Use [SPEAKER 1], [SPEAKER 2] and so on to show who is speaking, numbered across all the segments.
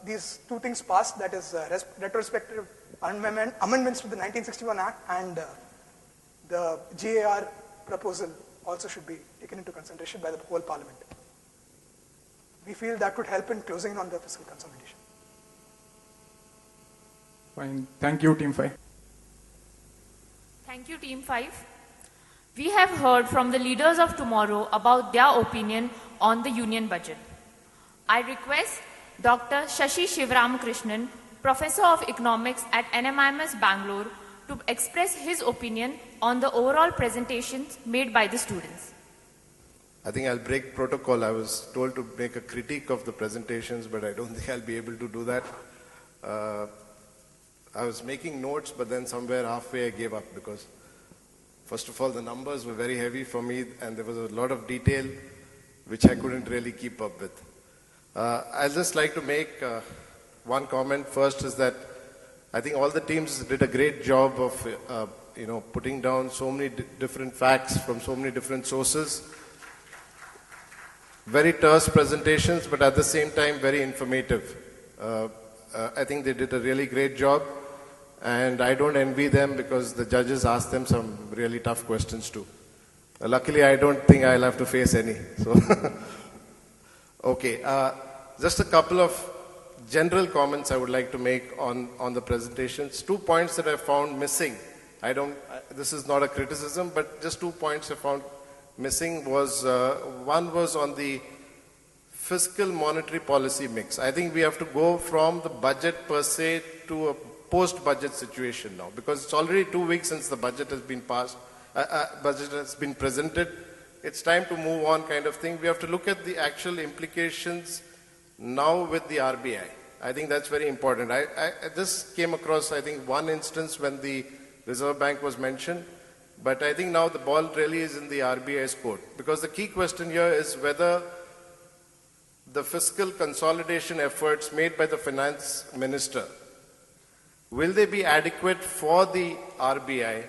[SPEAKER 1] these two things passed, that is retrospective amendments to the 1961 Act and the GAR proposal also should be taken into consideration by the whole Parliament. We feel that would help in closing on the fiscal consolidation.
[SPEAKER 2] Fine. Thank you, Team 5.
[SPEAKER 3] Thank you, Team 5. We have heard from the leaders of tomorrow about their opinion on the union budget. I request Dr. Shashi Shivramakrishnan, Professor of Economics at NMIMS Bangalore, to express his opinion on the overall presentations made by the students.
[SPEAKER 4] I think I'll break protocol. I was told to make a critique of the presentations, but I don't think I'll be able to do that. I was making notes, but then somewhere halfway I gave up because, first of all, the numbers were very heavy for me and there was a lot of detail which I couldn't really keep up with. I'd just like to make one comment. First is that I think all the teams did a great job of putting down so many different facts from so many different sources. Very terse presentations, but at the same time very informative. I think they did a really great job, and I don't envy them because the judges asked them some really tough questions too. Luckily, I don't think I'll have to face any. So, okay, just a couple of general comments I would like to make on the presentations. 2 points that I found missing. This is not a criticism, but just 2 points I found missing was, one was on the fiscal monetary policy mix. I think we have to go from the budget per se to a post-budget situation now, because it's already 2 weeks since the budget has been passed, budget has been presented. It's time to move on kind of thing. We have to look at the actual implications now with the RBI. I think that's very important. This came across, I think, one instance when the Reserve Bank was mentioned, but I think now the ball really is in the RBI's court, because the key question here is whether the fiscal consolidation efforts made by the finance minister, will they be adequate for the RBI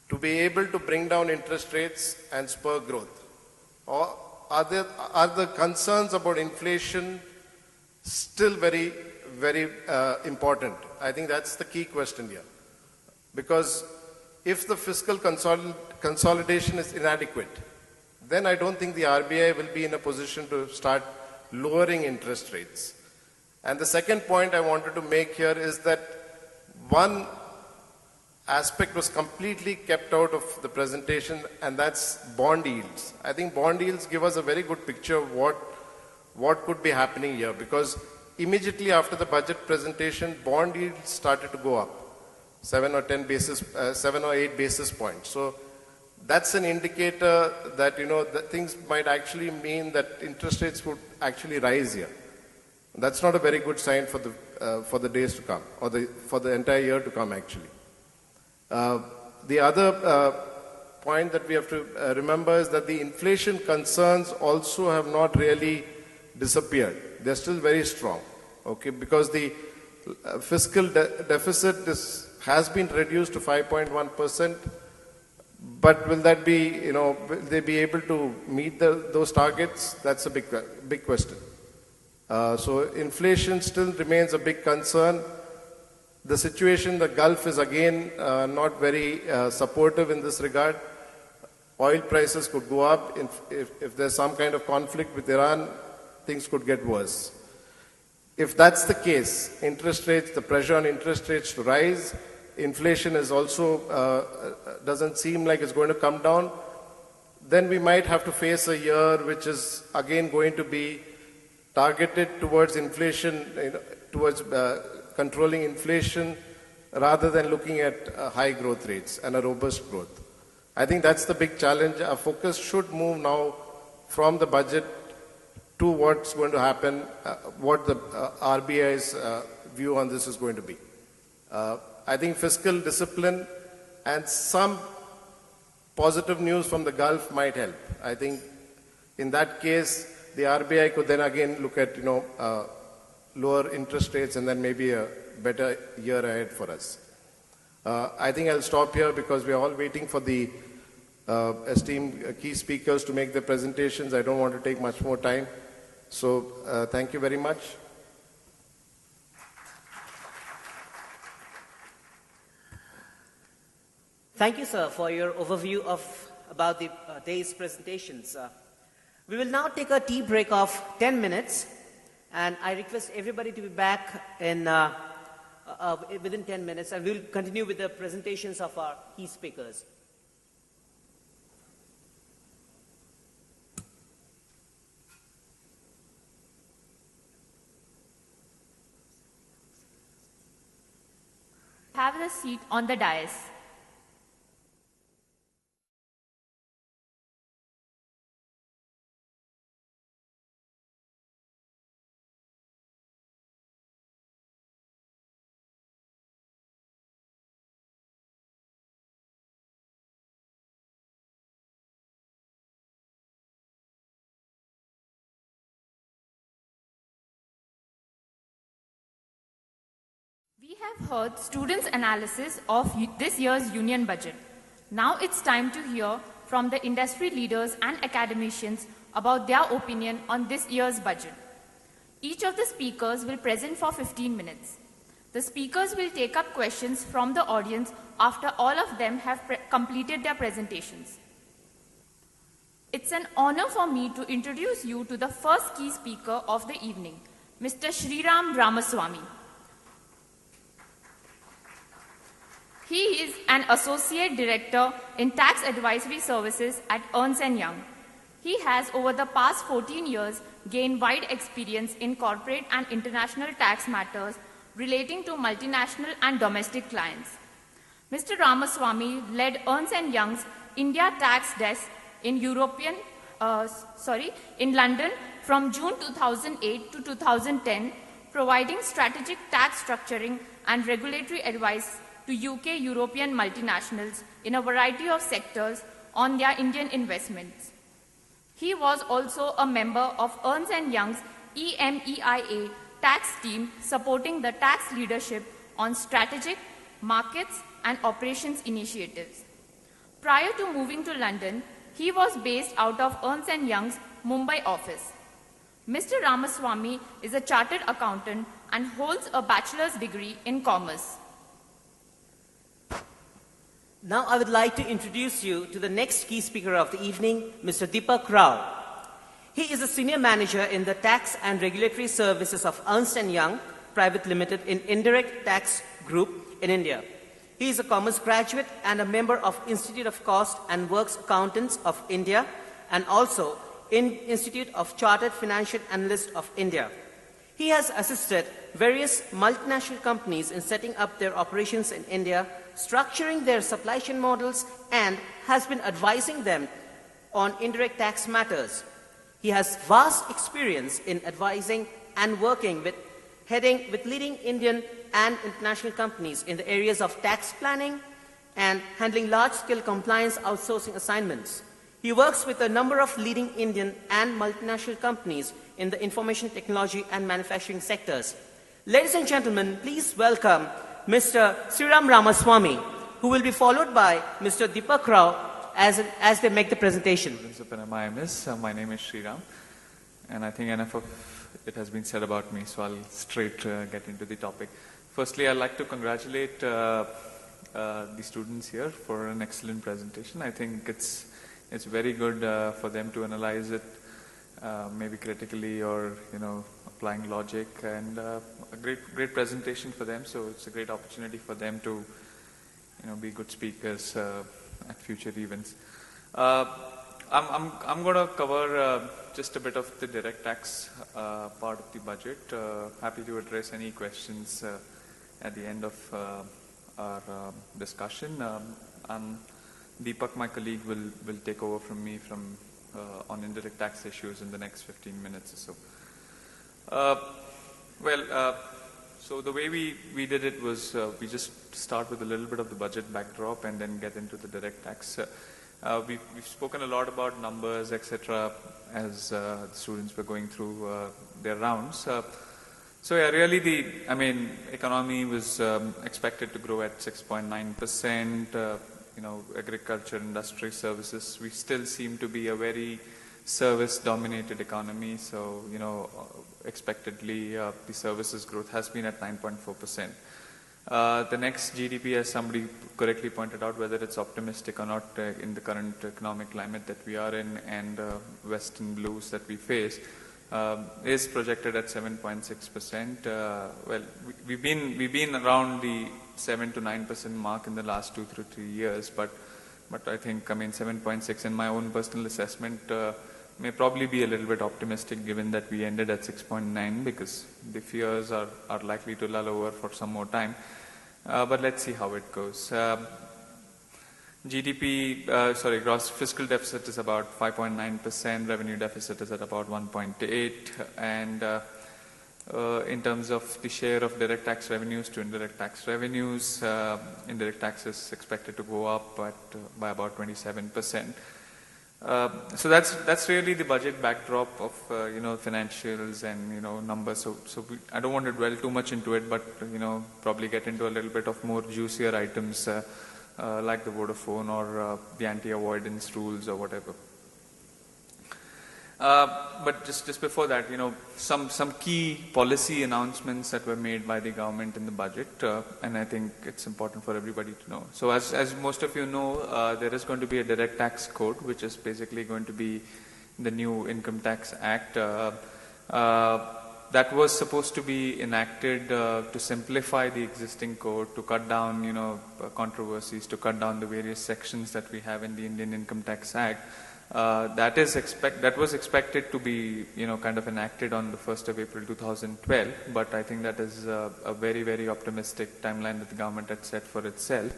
[SPEAKER 4] to be able to bring down interest rates and spur growth? Or are the concerns about inflation still very, very important? I think that's the key question here. Because if the fiscal consolidation is inadequate, then I don't think the RBI will be in a position to start lowering interest rates. And the second point I wanted to make here is that one aspect was completely kept out of the presentation, and that's bond yields. I think bond yields give us a very good picture of what could be happening here, because immediately after the budget presentation, bond yields started to go up, 7 or 8 basis points. So that's an indicator that, that things might actually mean that interest rates would actually rise here. That's not a very good sign for the days to come, or for the entire year to come, actually. The other point that we have to remember is that the inflation concerns also have not really disappeared. They're still very strong, okay, because the fiscal deficit has been reduced to 5.1%, but will that be, will they be able to meet those targets? That's a big question. So inflation still remains a big concern. The situation in the Gulf is again not very supportive in this regard. Oil prices could go up. If there's some kind of conflict with Iran, things could get worse. If that's the case, interest rates, the pressure on interest rates to rise, inflation is also doesn't seem like it's going to come down, then we might have to face a year which is again going to be targeted towards inflation, towards controlling inflation rather than looking at high growth rates and a robust growth. I think that's the big challenge. Our focus should move now from the budget to what's going to happen, what the RBI's view on this is going to be. I think fiscal discipline and some positive news from the Gulf might help. I think in that case, the RBI could then again look at, lower interest rates and then maybe a better year ahead for us. I think I'll stop here because we're all waiting for the esteemed key speakers to make their presentations. I don't want to take much more time. So thank you very much.
[SPEAKER 5] Thank you, sir, for your overview about the day's presentations. We will now take a tea break of 10 minutes, and I request everybody to be back within 10 minutes, and we will continue with the presentations of our key speakers.
[SPEAKER 3] Have a seat on the dais. We have heard students' analysis of this year's union budget. Now it's time to hear from the industry leaders and academicians about their opinion on this year's budget. Each of the speakers will present for 15 minutes. The speakers will take up questions from the audience after all of them have completed their presentations. It's an honor for me to introduce you to the first key speaker of the evening, Mr. Sriram Ramaswamy. He is an Associate Director in Tax Advisory Services at Ernst & Young. He has, over the past 14 years, gained wide experience in corporate and international tax matters relating to multinational and domestic clients. Mr. Ramaswamy led Ernst & Young's India tax desk in London from June 2008 to 2010, providing strategic tax structuring and regulatory advice to UK European multinationals in a variety of sectors on their Indian investments. He was also a member of Ernst & Young's EMEIA tax team supporting the tax leadership on strategic, markets and operations initiatives. Prior to moving to London, he was based out of Ernst & Young's Mumbai office. Mr. Ramaswamy is a chartered accountant and holds a bachelor's degree in commerce.
[SPEAKER 5] Now I would like to introduce you to the next key speaker of the evening, Mr. Deepak Rao. He is a senior manager in the Tax and Regulatory Services of Ernst & Young Private Limited in Indirect Tax Group in India. He is a commerce graduate and a member of Institute of Cost and Works Accountants of India and also in Institute of Chartered Financial Analysts of India. He has assisted various multinational companies in setting up their operations in India, structuring their supply chain models, and has been advising them on indirect tax matters. He has vast experience in advising and working with leading Indian and international companies in the areas of tax planning and handling large-scale compliance outsourcing assignments. He works with a number of leading Indian and multinational companies in the information technology and manufacturing sectors. Ladies and gentlemen, please welcome Mr. Sriram Ramaswamy, who will be followed by Mr. Deepak Rao as they make the presentation.
[SPEAKER 2] Students of NMIMS, my name is Sriram, and I think enough of it has been said about me, so I'll straight get into the topic. Firstly, I'd like to congratulate the students here for an excellent presentation. I think it's very good for them to analyze it maybe critically or applying logic, and a great presentation for them. So it's a great opportunity for them to be good speakers at future events. I'm going to cover just a bit of the direct tax part of the budget. Happy to address any questions at the end of our discussion. Deepak, my colleague, will take over from me on indirect tax issues in the next 15 minutes or so. So the way we did it was we just start with a little bit of the budget backdrop and then get into the direct tax. We've spoken a lot about numbers, etc., as the students were going through their rounds. So yeah, really the economy was expected to grow at 6.9%. Agriculture, industry, services, we still seem to be a very service-dominated economy. So, expectedly, the services growth has been at 9.4%. The next GDP, as somebody correctly pointed out, whether it's optimistic or not in the current economic climate that we are in and Western blues that we face, is projected at 7.6%. Well, we've been around the 7 to 9% mark in the last 2 to 3 years, but I think 7.6 in my own personal assessment may probably be a little bit optimistic, given that we ended at 6.9, because the fears are likely to lull over for some more time. But let's see how it goes. Gross fiscal deficit is about 5.9%, revenue deficit is at about 1.8, and in terms of the share of direct tax revenues to indirect tax revenues, indirect taxes expected to go up by about 27%. So that's really the budget backdrop of financials and numbers. So I don't want to dwell too much into it, but probably get into a little bit of more juicier items like the Vodafone or the anti-avoidance rules or whatever. But just before that, some key policy announcements that were made by the government in the budget, and I think it's important for everybody to know. So as most of you know, there is going to be a direct tax code, which is basically going to be the new Income Tax Act. That was supposed to be enacted to simplify the existing code, to cut down, controversies, to cut down the various sections that we have in the Indian Income Tax Act. That was expected to be, kind of enacted on the 1st of April 2012, but I think that is a very, very optimistic timeline that the government had set for itself.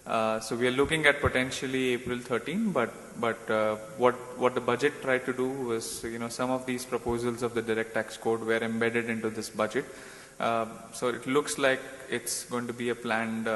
[SPEAKER 2] So we are looking at potentially April 13, but what the budget tried to do was, some of these proposals of the direct tax code were embedded into this budget. So it looks like it's going to be a planned